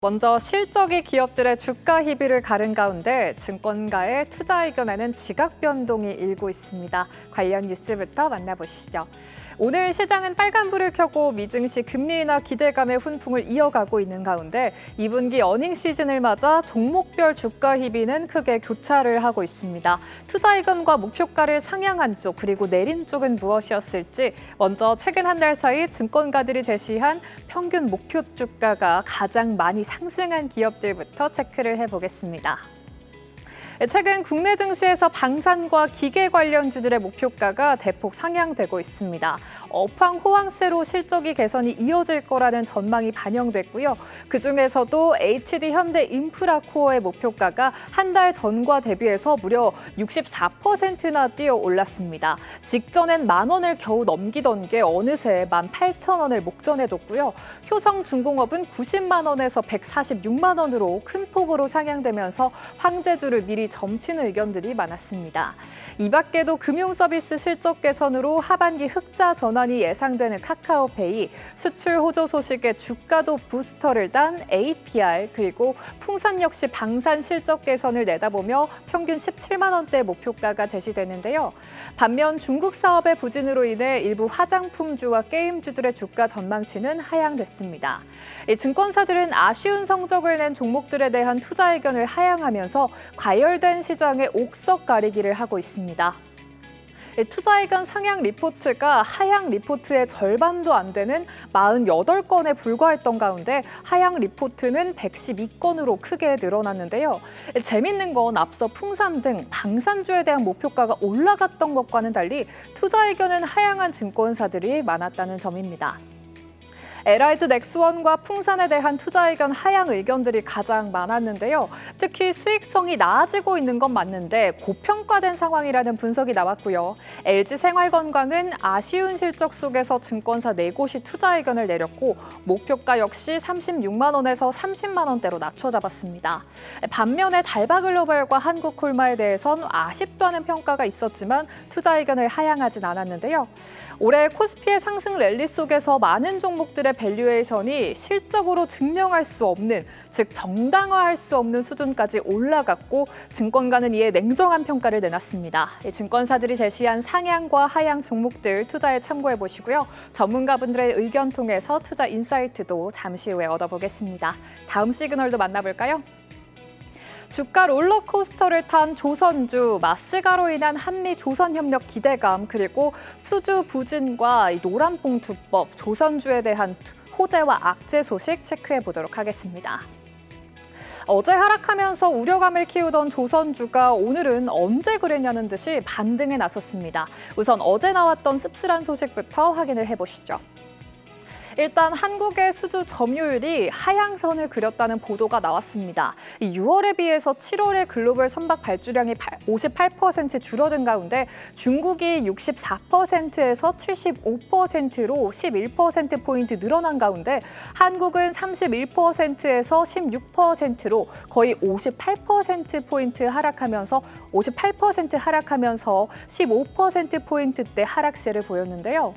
먼저 실적이 기업들의 주가 희비를 가른 가운데 증권가의 투자 의견에는 지각 변동이 일고 있습니다. 관련 뉴스부터 만나보시죠. 오늘 시장은 빨간불을 켜고 미증시 금리 인하 기대감의 훈풍을 이어가고 있는 가운데 2분기 어닝 시즌을 맞아 종목별 주가 희비는 크게 교차를 하고 있습니다. 투자 의견과 목표가를 상향한 쪽 그리고 내린 쪽은 무엇이었을지 먼저 최근 한 달 사이 증권가들이 제시한 평균 목표 주가가 가장 많이 상승한 기업들부터 체크를 해보겠습니다. 최근 국내 증시에서 방산과 기계 관련주들의 목표가가 대폭 상향되고 있습니다. 업황 호황세로 실적이 개선이 이어질 거라는 전망이 반영됐고요. 그중에서도 HD 현대 인프라코어의 목표가가 한 달 전과 대비해서 무려 64%나 뛰어 올랐습니다. 직전엔 10,000원을 겨우 넘기던 게 어느새 18,000원을 목전해뒀고요. 효성중공업은 90만 원에서 146만 원으로 큰 폭으로 상향되면서 황제주를 미리 점치는 의견들이 많았습니다. 이 밖에도 금융서비스 실적 개선으로 하반기 흑자 전환이 예상되는 카카오페이, 수출 호조 소식에 주가도 부스터를 단 APR, 그리고 풍산 역시 방산 실적 개선을 내다보며 평균 17만 원대 목표가가 제시되는데요. 반면 중국 사업의 부진으로 인해 일부 화장품주와 게임주들의 주가 전망치는 하향됐습니다. 증권사들은 아쉬운 성적을 낸 종목들에 대한 투자 의견을 하향하면서 과열된 시장의 옥석 가리기를 하고 있습니다. 투자 의견 상향 리포트가 하향 리포트의 절반도 안 되는 48건에 불과했던 가운데 하향 리포트는 112건으로 크게 늘어났는데요. 재밌는 건 앞서 풍산 등 방산주에 대한 목표가가 올라갔던 것과는 달리 투자 의견은 하향한 증권사들이 많았다는 점입니다. LRG 넥스원과 풍산에 대한 투자 의견 하향 의견들이 가장 많았는데요. 특히 수익성이 나아지고 있는 건 맞는데 고평가된 상황이라는 분석이 나왔고요. LG생활건강은 아쉬운 실적 속에서 증권사 4곳이 투자 의견을 내렸고 목표가 역시 36만 원에서 30만 원대로 낮춰 잡았습니다. 반면에 달바글로벌과 한국콜마에 대해선 아쉽다는 평가가 있었지만 투자 의견을 하향하진 않았는데요. 올해 코스피의 상승 랠리 속에서 많은 종목들의 밸류에이션이 실적으로 증명할 수 없는, 즉 정당화할 수 없는 수준까지 올라갔고 증권가는 이에 냉정한 평가를 내놨습니다. 증권사들이 제시한 상향과 하향 종목들 투자에 참고해 보시고요. 전문가분들의 의견 통해서 투자 인사이트도 잠시 후에 얻어보겠습니다. 다음 시그널도 만나볼까요? 주가 롤러코스터를 탄 조선주, 마스가로 인한 한미-조선협력 기대감, 그리고 수주 부진과 노란봉투법, 조선주에 대한 호재와 악재 소식 체크해 보도록 하겠습니다. 어제 하락하면서 우려감을 키우던 조선주가 오늘은 언제 그랬냐는 듯이 반등에 나섰습니다. 우선 어제 나왔던 씁쓸한 소식부터 확인을 해보시죠. 일단 한국의 수주 점유율이 하향선을 그렸다는 보도가 나왔습니다. 6월에 비해서 7월에 글로벌 선박 발주량이 58% 줄어든 가운데 중국이 64%에서 75%로 11%포인트 늘어난 가운데 한국은 31%에서 16%로 거의 58%포인트 하락하면서 15%포인트대 하락세를 보였는데요.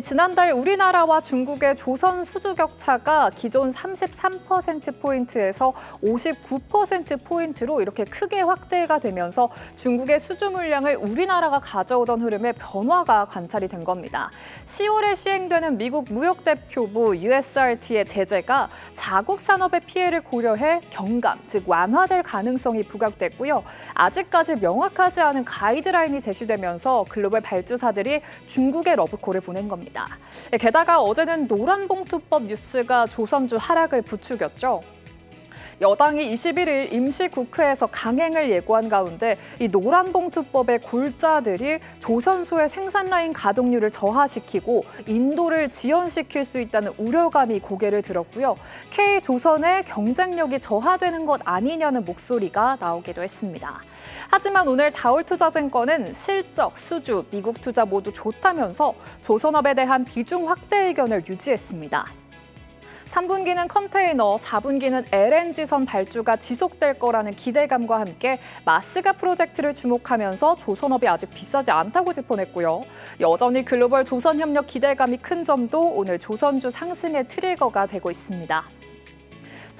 지난달 우리나라와 중국의 조선 수주 격차가 기존 33%포인트에서 59%포인트로 이렇게 크게 확대가 되면서 중국의 수주 물량을 우리나라가 가져오던 흐름에 변화가 관찰이 된 겁니다. 10월에 시행되는 미국 무역대표부 USRT의 제재가 자국 산업의 피해를 고려해 경감, 즉 완화될 가능성이 부각됐고요. 아직까지 명확하지 않은 가이드라인이 제시되면서 글로벌 발주사들이 중국에 러브콜을 보낸 겁니다. 게다가 어제는 노란봉투법 뉴스가 조선주 하락을 부추겼죠. 여당이 21일 임시국회에서 강행을 예고한 가운데 이 노란봉투법의 골자들이 조선소의 생산라인 가동률을 저하시키고 인도를 지연시킬 수 있다는 우려감이 고개를 들었고요. K조선의 경쟁력이 저하되는 것 아니냐는 목소리가 나오기도 했습니다. 하지만 오늘 다올투자증권은 실적, 수주, 미국 투자 모두 좋다면서 조선업에 대한 비중 확대 의견을 유지했습니다. 3분기는 컨테이너, 4분기는 LNG선 발주가 지속될 거라는 기대감과 함께 마스가 프로젝트를 주목하면서 조선업이 아직 비싸지 않다고 짚어냈고요. 여전히 글로벌 조선협력 기대감이 큰 점도 오늘 조선주 상승의 트리거가 되고 있습니다.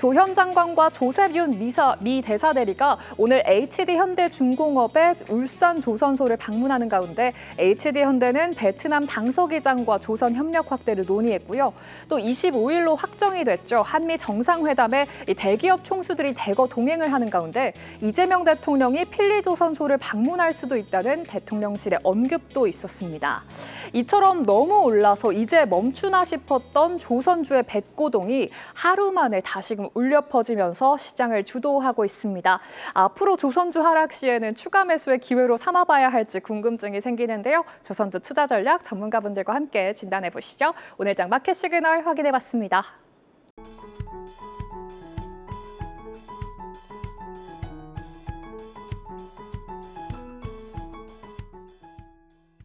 조 현 장관과 조셉윤 미 대사대리가 오늘 HD현대중공업의 울산 조선소를 방문하는 가운데 HD현대는 베트남 당서기장과 조선 협력 확대를 논의했고요. 또 25일로 확정이 됐죠. 한미 정상회담에 이 대기업 총수들이 대거 동행을 하는 가운데 이재명 대통령이 필리조선소를 방문할 수도 있다는 대통령실의 언급도 있었습니다. 이처럼 너무 올라서 이제 멈추나 싶었던 조선주의 뱃고동이 하루 만에 다시금 울려 퍼지면서 시장을 주도하고 있습니다. 앞으로 조선주 하락 시에는 추가 매수의 기회로 삼아봐야 할지 궁금증이 생기는데요. 조선주 투자 전략 전문가분들과 함께 진단해 보시죠. 오늘 장 마켓 시그널 확인해 봤습니다.